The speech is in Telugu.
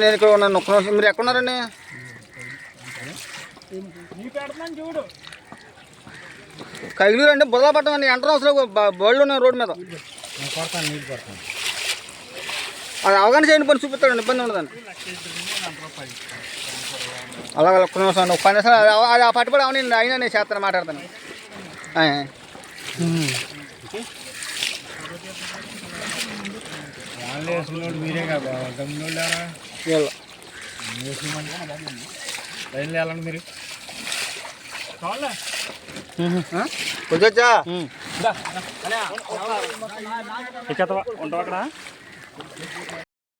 నేను ఇక్కడ ఉన్నాను. ఒక్క నిమిషం, మీరు ఎక్కడున్నారండి? కైలూరు అంటే బుర్రపట్నం అండి. ఎంటర్ అవసరం బళ్ళు ఉన్నాయి రోడ్డు మీద. అది అవగాహన చేయండి, పని చూపిస్తాడండి, ఇబ్బంది ఉండదండి. అలాగే ఒక్క నిమిషం అండి, 10 నిమిషాలు అది ఆ పట్టుబడి అవనండి. అయినా నేను చేస్తాను, మాట్లాడతాను. మీరే కదా వెళ్ళండి మీరు కొంచెం ఉంటా అక్కడ